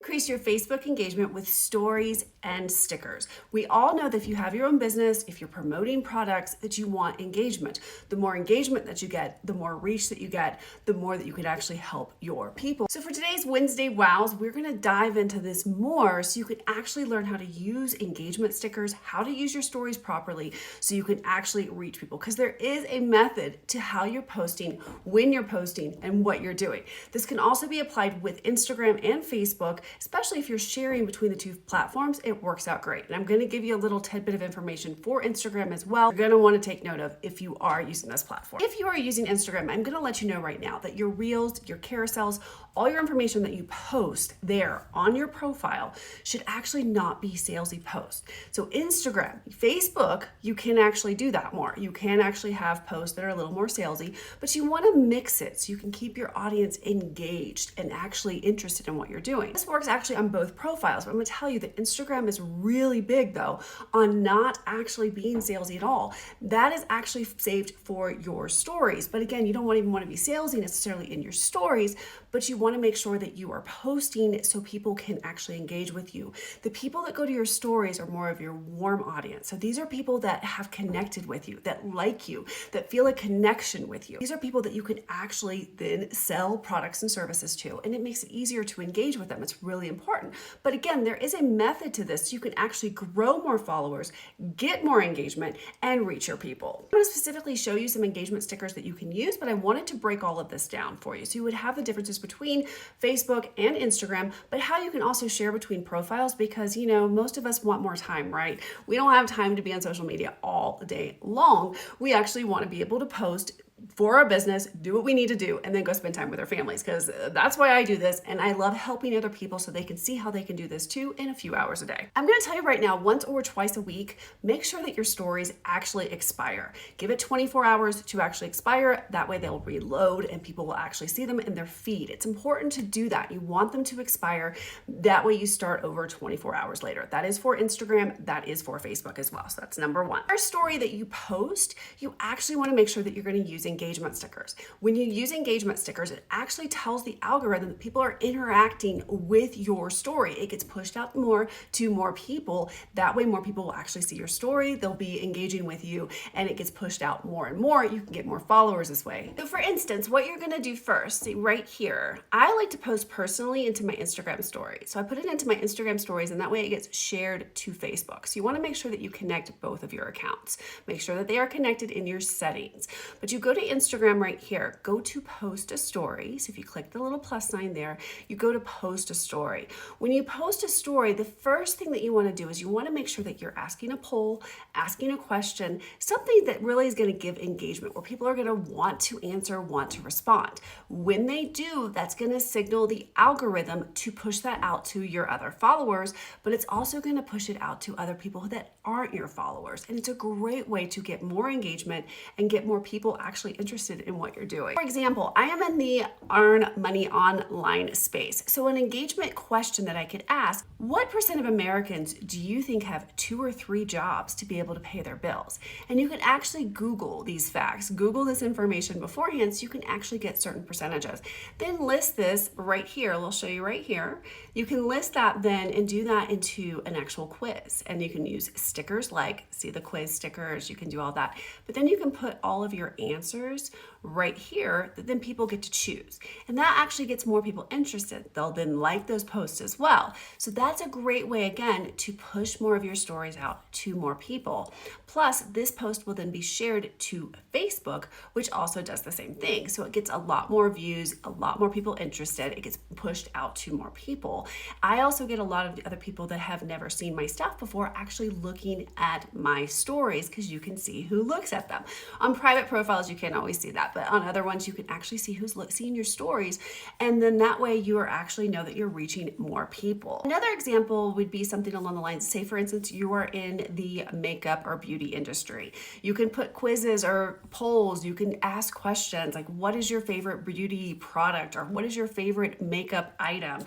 Increase your Facebook engagement with stories and stickers. We all know that if you have your own business, if you're promoting products, that you want engagement. The more engagement that you get, the more reach that you get, the more that you can actually help your people. So for today's Wednesday Wows, we're going to dive into this more so you can actually learn how to use engagement stickers, how to use your stories properly so you can actually reach people. Because there is a method to how you're posting, when you're posting, and what you're doing. This can also be applied with Instagram and Facebook. Especially if you're sharing between the two platforms, it works out great. And I'm going to give you a little tidbit of information for Instagram as well. You're going to want to take note of if you are using this platform. If you are using Instagram, I'm going to let you know right now that your reels, your carousels, all your information that you post there on your profile should actually not be salesy posts. So Instagram, Facebook, you can actually do that more. You can actually have posts that are a little more salesy, but you want to mix it so you can keep your audience engaged and actually interested in what you're doing. This works actually on both profiles, but I'm going to tell you that Instagram is really big though on not actually being salesy at all. That is actually saved for your stories. But again, you don't even want to be salesy necessarily in your stories, but you want to make sure that you are posting so people can actually engage with you. The people that go to your stories are more of your warm audience. So these are people that have connected with you, that like you, that feel a connection with you. These are people that you can actually then sell products and services to, and it makes it easier to engage with them. It's really important. But again, there is a method to this. You can actually grow more followers, get more engagement, and reach your people. I'm going to specifically show you some engagement stickers that you can use, but I wanted to break all of this down for you so you would have the differences between Facebook and Instagram, but how you can also share between profiles because, most of us want more time, right? We don't have time to be on social media all day long. We actually want to be able to post for our business, do what we need to do, and then go spend time with our families because that's why I do this. And I love helping other people so they can see how they can do this too in a few hours a day. I'm going to tell you right now, once or twice a week, make sure that your stories actually expire. Give it 24 hours to actually expire. That way they'll reload and people will actually see them in their feed. It's important to do that. You want them to expire. That way you start over 24 hours later. That is for Instagram. That is for Facebook as well. So that's number one. Our story that you post, you actually want to make sure that you're going to use engagement stickers. When you use engagement stickers, it actually tells the algorithm that people are interacting with your story. It gets pushed out more to more people. That way more people will actually see your story. They'll be engaging with you and it gets pushed out more and more. You can get more followers this way. So for instance, what you're going to do first, see right here, I like to post personally into my Instagram story. So I put it into my Instagram stories and that way it gets shared to Facebook. So you want to make sure that you connect both of your accounts. Make sure that they are connected in your settings. But you go to Instagram right here, go to post a story. So if you click the little plus sign there, you go to post a story. When you post a story, the first thing that you want to do is you want to make sure that you're asking a poll, asking a question, something that really is going to give engagement where people are going to want to answer, want to respond. When they do, that's going to signal the algorithm to push that out to your other followers, but it's also going to push it out to other people that aren't your followers. And it's a great way to get more engagement and get more people actually interested in what you're doing. For example, I am in the earn money online space. So an engagement question that I could ask, what percent of Americans do you think have 2 or 3 jobs to be able to pay their bills? And you can actually Google these facts, Google this information beforehand so you can actually get certain percentages. Then list this right here. I'll show you right here. You can list that then and do that into an actual quiz. And you can use stickers like, see the quiz stickers, you can do all that. But then you can put all of your answers right here that then people get to choose. And that actually gets more people interested. They'll then like those posts as well. So that's a great way, again, to push more of your stories out to more people. Plus, this post will then be shared to Facebook, which also does the same thing. So it gets a lot more views, a lot more people interested. It gets pushed out to more people. I also get a lot of the other people that have never seen my stuff before actually looking at my stories because you can see who looks at them. On private profiles, you can't always see that, but on other ones, you can actually see who's seeing your stories. And then that way you are actually know that you're reaching more people. Another example would be something along the lines, say for instance, you are in the makeup or beauty industry. You can put quizzes or polls. You can ask questions like, what is your favorite beauty product? Or what is your favorite makeup item?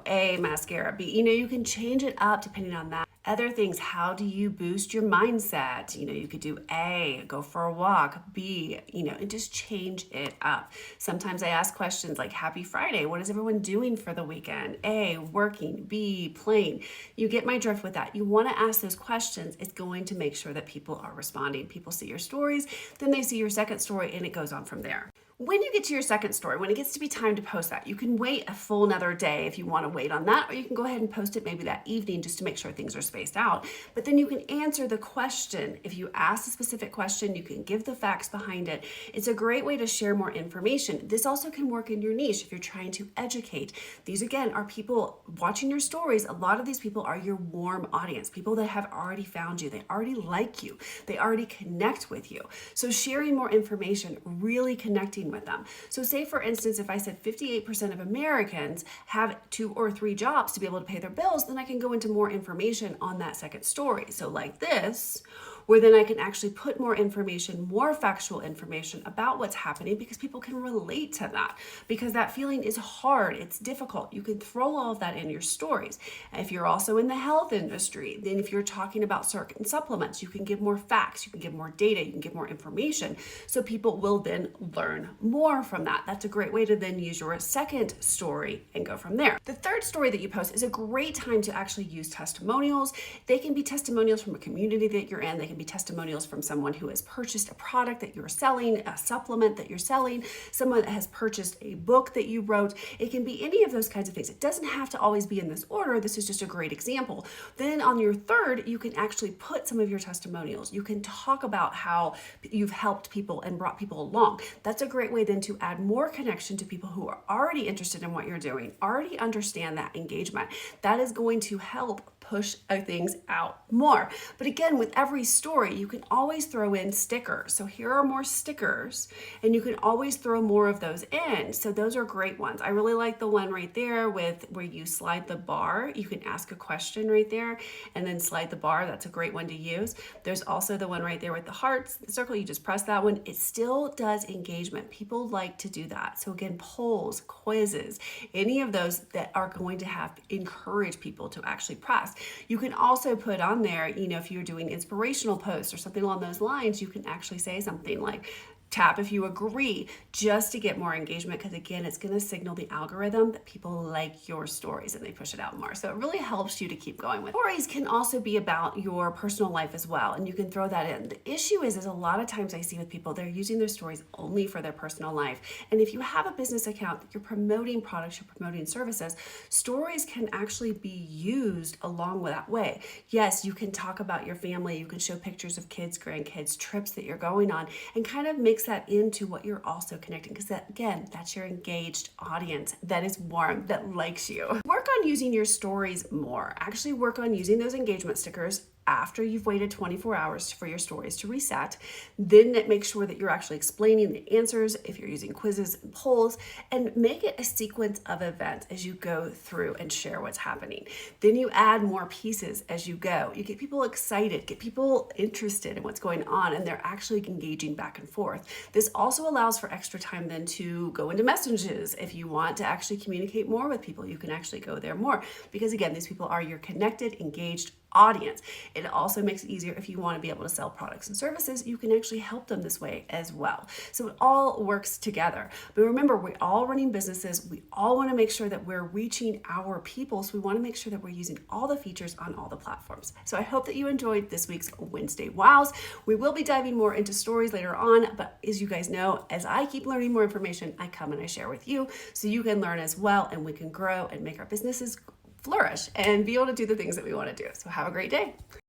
A, mascara, B, you can change it up depending on that. Other things, how do you boost your mindset? You could do A, go for a walk, B, and just change it up. Sometimes I ask questions like, Happy Friday, what is everyone doing for the weekend? A, working, B, playing. You get my drift with that. You want to ask those questions. It's going to make sure that people are responding. People see your stories, then they see your second story, and it goes on from there. When you get to your second story, when it gets to be time to post that, you can wait a full another day if you want to wait on that, or you can go ahead and post it maybe that evening just to make sure things are spaced out. But then you can answer the question. If you ask a specific question, you can give the facts behind it. It's a great way to share more information. This also can work in your niche if you're trying to educate. These, again, are people watching your stories. A lot of these people are your warm audience, people that have already found you. They already like you. They already connect with you. So sharing more information, really connecting with them. So say, for instance, if I said 58% of Americans have 2 or 3 jobs to be able to pay their bills, then I can go into more information on that second story. So like this, where then I can actually put more information, more factual information about what's happening, because people can relate to that, because that feeling is hard, it's difficult. You can throw all of that in your stories. If you're also in the health industry, then if you're talking about certain supplements, you can give more facts, you can give more data, you can give more information. So people will then learn more from that. That's a great way to then use your second story and go from there. The third story that you post is a great time to actually use testimonials. They can be testimonials from a community that you're in. They can be testimonials from someone who has purchased a product that you're selling, a supplement that you're selling, someone that has purchased a book that you wrote. It can be any of those kinds of things. It doesn't have to always be in this order. This is just a great example. Then on your third, you can actually put some of your testimonials. You can talk about how you've helped people and brought people along. That's a great way then to add more connection to people who are already interested in what you're doing, already understand that engagement. That is going to help push things out more. But again, with every story, you can always throw in stickers. So here are more stickers, and you can always throw more of those in. So those are great ones. I really like the one right there with where you slide the bar. You can ask a question right there and then slide the bar. That's a great one to use. There's also the one right there with the hearts, the circle. You just press that one. It still does engagement. People like to do that. So again, polls, quizzes, any of those that are going to have encourage people to actually press. You can also put on there, if you're doing inspirational posts or something along those lines, you can actually say something like, tap if you agree, just to get more engagement, because again, it's going to signal the algorithm that people like your stories and they push it out more. So it really helps you to keep going with. Stories can also be about your personal life as well, and you can throw that in. The issue is a lot of times I see with people, they're using their stories only for their personal life. And if you have a business account that you're promoting products, you're promoting services, stories can actually be used along with that way. Yes, you can talk about your family, you can show pictures of kids, grandkids, trips that you're going on, and kind of mix that into what you're also connecting, because that, again, that's your engaged audience that is warm, that likes you. Work on using your stories more. Actually work on using those engagement stickers after you've waited 24 hours for your stories to reset. Then make sure that you're actually explaining the answers if you're using quizzes and polls, and make it a sequence of events as you go through and share what's happening. Then you add more pieces as you go. You get people excited, get people interested in what's going on, and they're actually engaging back and forth. This also allows for extra time then to go into messages. If you want to actually communicate more with people, you can actually go there more, because again, these people are your connected, engaged audience. It also makes it easier if you want to be able to sell products and services. You can actually help them this way as well. So it all works together. But remember, we're all running businesses. We all want to make sure that we're reaching our people. So we want to make sure that we're using all the features on all the platforms. So I hope that you enjoyed this week's Wednesday Wows. We will be diving more into stories later on, but as you guys know, as I keep learning more information, I come and I share with you so you can learn as well, and we can grow and make our businesses flourish and be able to do the things that we want to do. So have a great day.